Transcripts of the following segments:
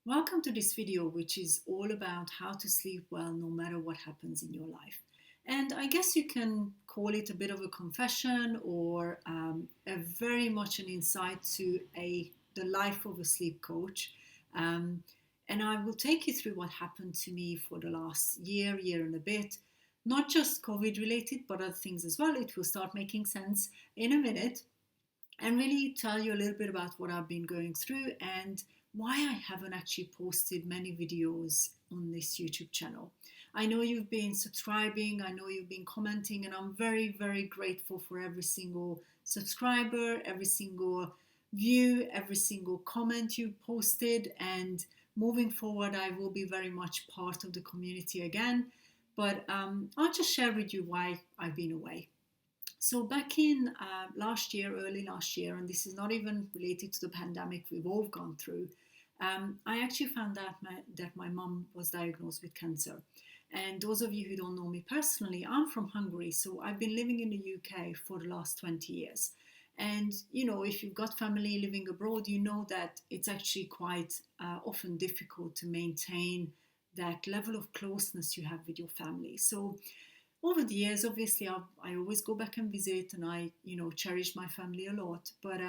Welcome to this video, which is all about how to sleep well no matter what happens in your life. And I guess you can call it a bit of a confession or a very much an insight to the life of a sleep coach. Um, and I will take you through what happened to me for the last year and a bit, not just COVID related, but other things as well. It will start making sense in a minute and really tell you a little bit about what I've been going through and why I haven't actually posted many videos on this YouTube channel. I know you've been subscribing, I know you've been commenting, and I'm very grateful for every single subscriber, every single view, every single comment you posted. And moving forward, I will be very much part of the community again. But I'll just share with you why I've been away. So back in last year, early last year, and this is not even related to the pandemic we've all gone through, I actually found out that my mum was diagnosed with cancer. And those of you who don't know me personally, I'm from Hungary, so I've been living in the UK for the last 20 years. And you know, if you've got family living abroad, you know that it's actually quite often difficult to maintain that level of closeness you have with your family. So over the years, obviously, I always go back and visit, and I, cherish my family a lot. But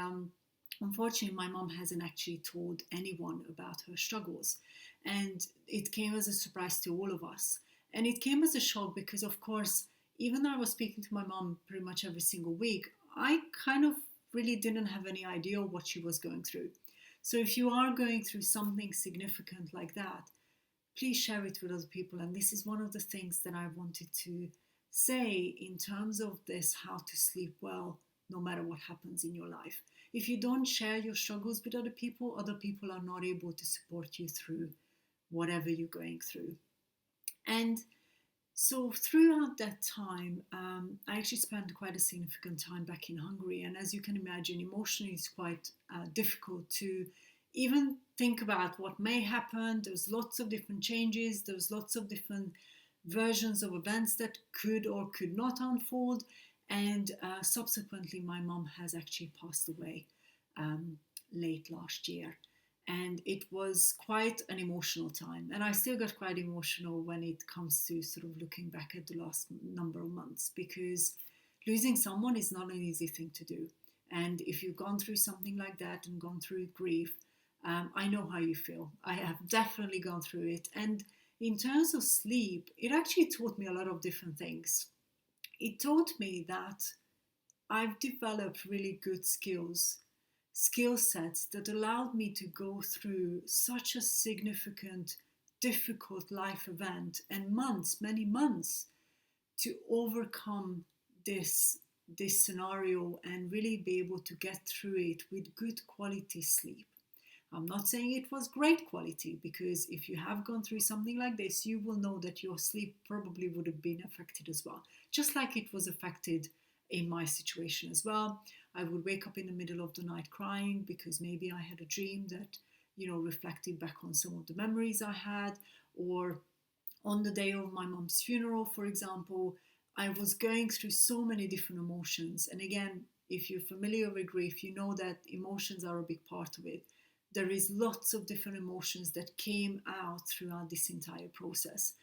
unfortunately, my mom hasn't actually told anyone about her struggles, and it came as a surprise to all of us. And it came as a shock because, of course, even though I was speaking to my mom pretty much every single week, I kind of really didn't have any idea what she was going through. So if you are going through something significant like that, please share it with other people. And this is one of the things that I wanted to say in terms of this how to sleep well no matter what happens in your life. If you don't share your struggles with other people are not able to support you through whatever you're going through. And so throughout that time, I actually spent quite a significant time back in Hungary. And as you can imagine, emotionally it's quite difficult to even think about what may happen. There's lots of different changes. There's lots of different versions of events that could or could not unfold. And subsequently, my mom has actually passed away late last year. And it was quite an emotional time. And I still get quite emotional when it comes to sort of looking back at the last number of months, because losing someone is not an easy thing to do. And if you've gone through something like that and gone through grief, I know how you feel. I have definitely gone through it. And in terms of sleep, it actually taught me a lot of different things. It taught me that I've developed really good skill sets that allowed me to go through such a significant, difficult life event and many months to overcome this this scenario and really be able to get through it with good quality sleep. I'm not saying it was great quality, because if you have gone through something like this, you will know that your sleep probably would have been affected as well, just like it was affected in my situation as well. I would wake up in the middle of the night crying because maybe I had a dream that, reflected back on some of the memories I had, or on the day of my mom's funeral, for example, I was going through so many different emotions. And again, if you're familiar with grief, you know that emotions are a big part of it. There is lots of different emotions that came out throughout this entire process.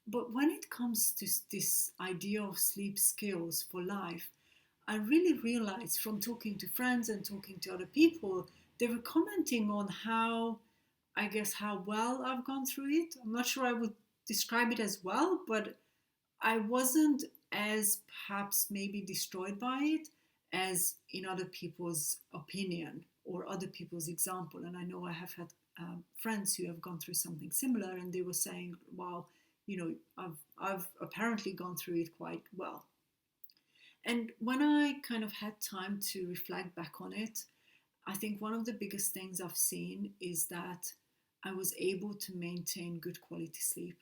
But when it comes to this idea of sleep skills for life, I really realized from talking to friends and talking to other people, they were commenting on how well I've gone through it. I'm not sure I would describe it as well, but I wasn't as perhaps maybe destroyed by it as in other people's opinion or other people's example. And I know I have had friends who have gone through something similar, and they were saying, "Wow, I've apparently gone through it quite well." And when I kind of had time to reflect back on it, I think one of the biggest things I've seen is that I was able to maintain good quality sleep.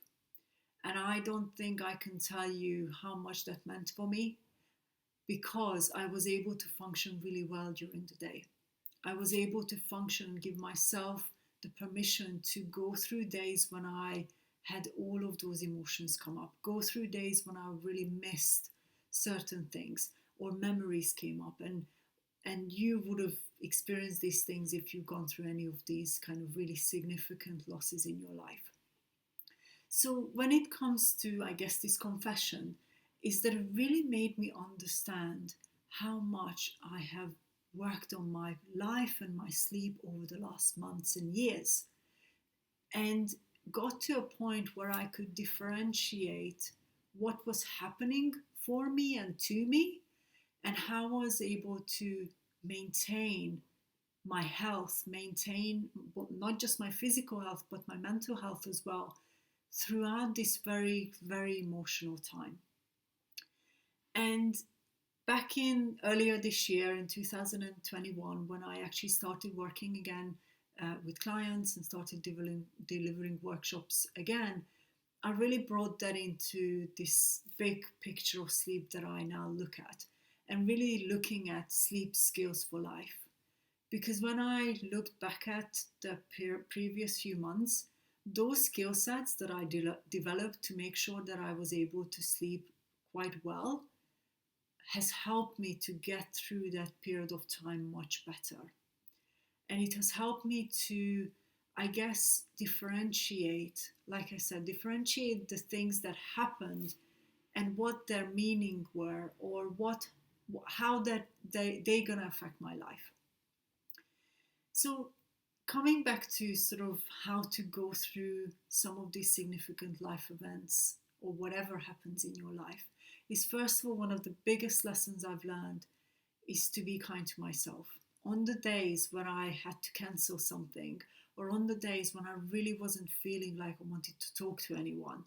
And I don't think I can tell you how much that meant for me, because I was able to function really well during the day. I was able to function and give myself the permission to go through days when I had all of those emotions come up, go through days when I really missed certain things or memories came up. And you would have experienced these things if you've gone through any of these kind of really significant losses in your life. So when it comes to, I guess, this confession, is that it really made me understand how much I have worked on my life and my sleep over the last months and years, and got to a point where I could differentiate what was happening for me and to me, and how I was able to maintain my health, maintain not just my physical health, but my mental health as well, throughout this very, very emotional time. And back in earlier this year, in 2021, when I actually started working again with clients and started delivering workshops again, I really brought that into this big picture of sleep that I now look at, and really looking at sleep skills for life. Because when I looked back at the previous few months, those skill sets that I developed to make sure that I was able to sleep quite well has helped me to get through that period of time much better. And it has helped me to, I guess, differentiate, like I said, differentiate the things that happened and what their meaning were, or how that they're gonna affect my life. So coming back to sort of how to go through some of these significant life events or whatever happens in your life is, first of all, one of the biggest lessons I've learned is to be kind to myself. On the days when I had to cancel something, or on the days when I really wasn't feeling like I wanted to talk to anyone,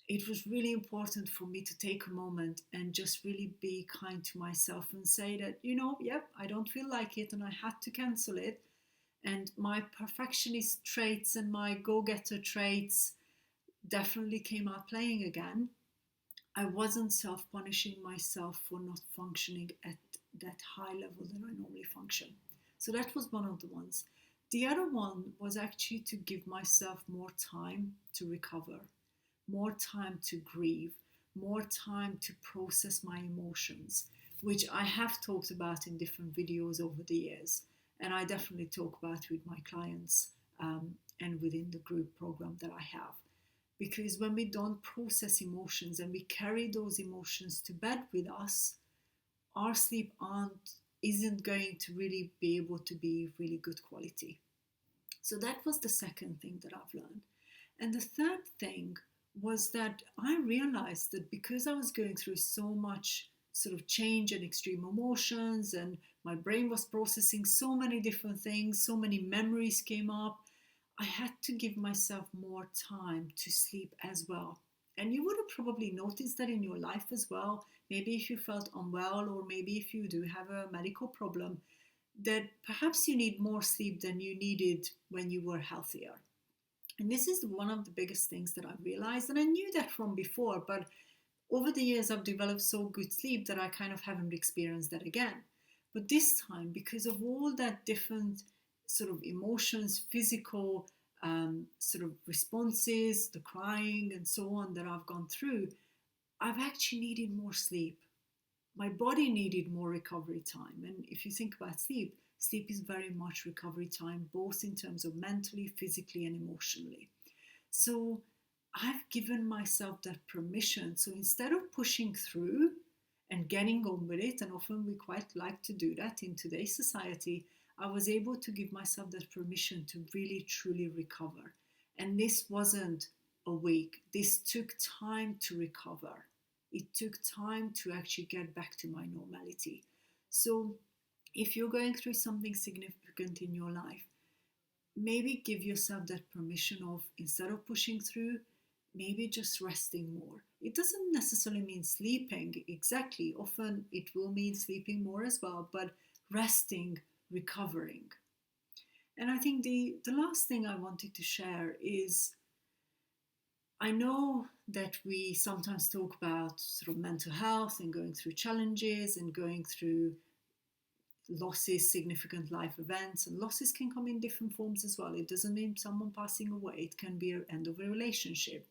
it was really important for me to take a moment and just really be kind to myself and say that, yep, I don't feel like it and I had to cancel it. And my perfectionist traits and my go-getter traits definitely came out playing again. I wasn't self-punishing myself for not functioning at that high level that I normally function. So that was one of the ones. The other one was actually to give myself more time to recover, more time to grieve, more time to process my emotions, which I have talked about in different videos over the years. And I definitely talk about with my clients and within the group program that I have. Because when we don't process emotions and we carry those emotions to bed with us, our sleep isn't going to really be able to be really good quality. So that was the second thing that I've learned. And the third thing was that I realized that because I was going through so much sort of change and extreme emotions, and my brain was processing so many different things, so many memories came up, I had to give myself more time to sleep as well. And you would have probably noticed that in your life as well. Maybe if you felt unwell, or maybe if you do have a medical problem, that perhaps you need more sleep than you needed when you were healthier. And this is one of the biggest things that I've realized. And I knew that from before, but over the years I've developed so good sleep that I kind of haven't experienced that again. But this time, because of all that different sort of emotions, physical sort of responses, the crying and so on that I've gone through, I've actually needed more sleep. My body needed more recovery time. And if you think about sleep, sleep is very much recovery time, both in terms of mentally, physically, and emotionally. So I've given myself that permission. So instead of pushing through and getting on with it, and often we quite like to do that in today's society, I was able to give myself that permission to really truly recover. And this wasn't a week. This took time to recover. It took time to actually get back to my normality. So if you're going through something significant in your life, maybe give yourself that permission of, instead of pushing through, maybe just resting more. It doesn't necessarily mean sleeping exactly. Often it will mean sleeping more as well, but resting, recovering. And I think the last thing I wanted to share is, I know that we sometimes talk about sort of mental health and going through challenges and going through losses, significant life events, and losses can come in different forms as well. It doesn't mean someone passing away. It can be an end of a relationship.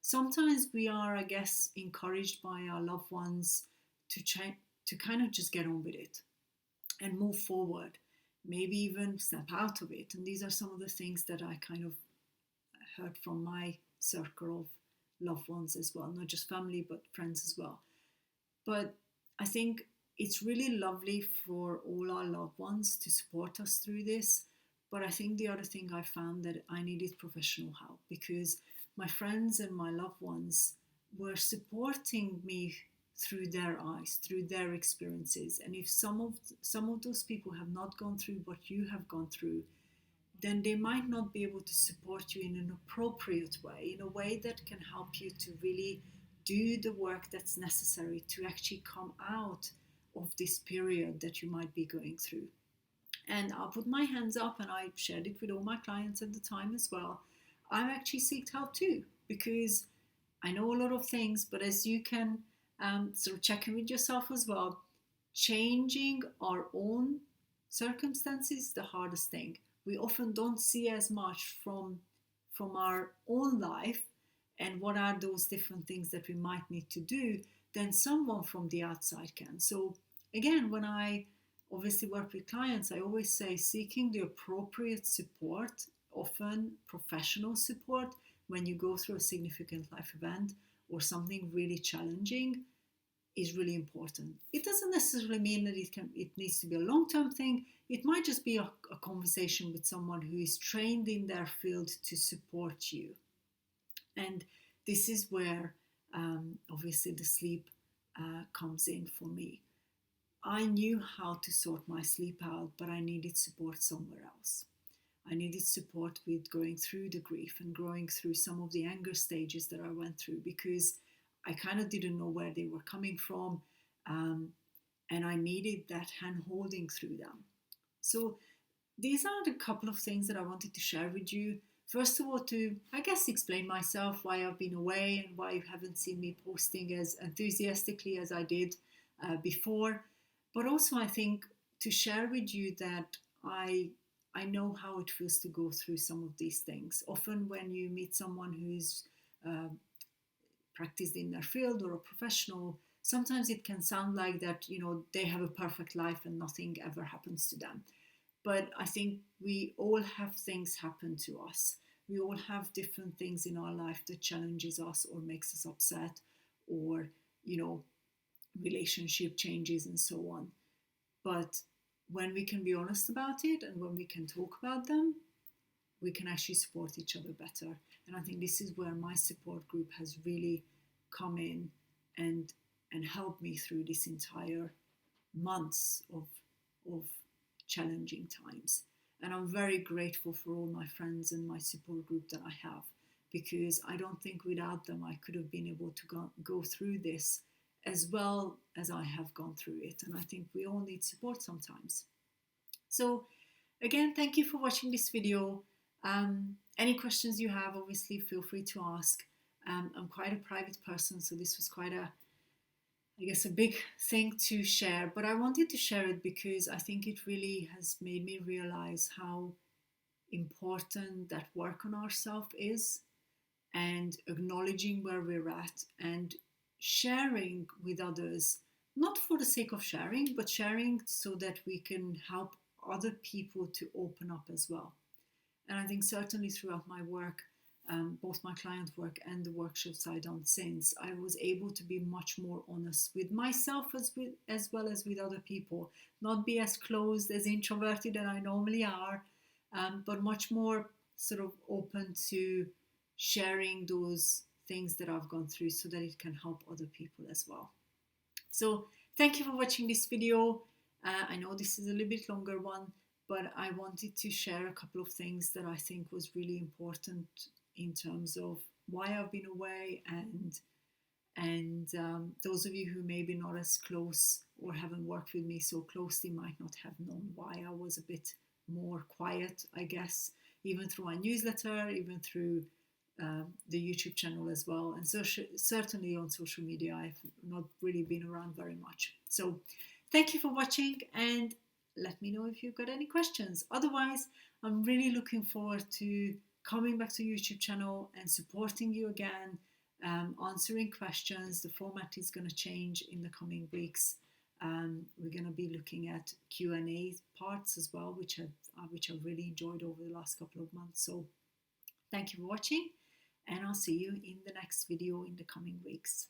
Sometimes we are, I guess, encouraged by our loved ones to kind of just get on with it. and move forward, maybe even snap out of it. And these are some of the things that I kind of heard from my circle of loved ones as well, not just family, but friends as well. But I think it's really lovely for all our loved ones to support us through this. But I think the other thing I found that I needed professional help, because my friends and my loved ones were supporting me through their eyes, through their experiences. And if some of those people have not gone through what you have gone through, then they might not be able to support you in an appropriate way, in a way that can help you to really do the work that's necessary to actually come out of this period that you might be going through. And I'll put my hands up, and I shared it with all my clients at the time as well. I've actually sought help too, because I know a lot of things, but as you can sort of check in with yourself as well, changing our own circumstances is the hardest thing. We often don't see as much from our own life and what are those different things that we might need to do than someone from the outside can. So again, when I obviously work with clients, I always say seeking the appropriate support, often professional support, when you go through a significant life event or something really challenging, is really important. It doesn't necessarily mean that it needs to be a long-term thing. It might just be a conversation with someone who is trained in their field to support you. And this is where obviously the sleep comes in for me. I knew how to sort my sleep out, but I needed support somewhere else. I needed support with going through the grief and going through some of the anger stages that I went through, because I kind of didn't know where they were coming from, and I needed that hand holding through them. So these are the couple of things that I wanted to share with you. First of all, to, I guess, explain myself, why I've been away and why you haven't seen me posting as enthusiastically as I did before. But also, I think, to share with you that I know how it feels to go through some of these things. Often when you meet someone who's practiced in their field or a professional, sometimes it can sound like that, they have a perfect life and nothing ever happens to them. But I think we all have things happen to us. We all have different things in our life that challenges us or makes us upset, or, relationship changes and so on. But when we can be honest about it and when we can talk about them, we can actually support each other better. And I think this is where my support group has really come in and helped me through this entire months of challenging times. And I'm very grateful for all my friends and my support group that I have, because I don't think without them I could have been able to go through this as well as I have gone through it. And I think we all need support sometimes. So again, thank you for watching this video. Any questions you have, obviously feel free to ask. I'm quite a private person, so this was quite a big thing to share, but I wanted to share it because I think it really has made me realize how important that work on ourselves is, and acknowledging where we're at and sharing with others, not for the sake of sharing, but sharing so that we can help other people to open up as well. And I think certainly throughout my work, both my client work and the workshops I've done since, I was able to be much more honest with myself as well as with other people. Not be as closed, as introverted as I normally are, but much more sort of open to sharing those things that I've gone through so that it can help other people as well. So thank you for watching this video. I know this is a little bit longer one, but I wanted to share a couple of things that I think was really important in terms of why I've been away, and those of you who may be not as close or haven't worked with me so closely might not have known why I was a bit more quiet, I guess, even through my newsletter, even through the YouTube channel as well, and so certainly on social media I've not really been around very much. So thank you for watching, and let me know if you've got any questions. Otherwise, I'm really looking forward to coming back to YouTube channel and supporting you again, answering questions. The format is going to change in the coming weeks, We're going to be looking at Q&A parts as well, which I've really enjoyed over the last couple of months. So thank you for watching, and I'll see you in the next video in the coming weeks.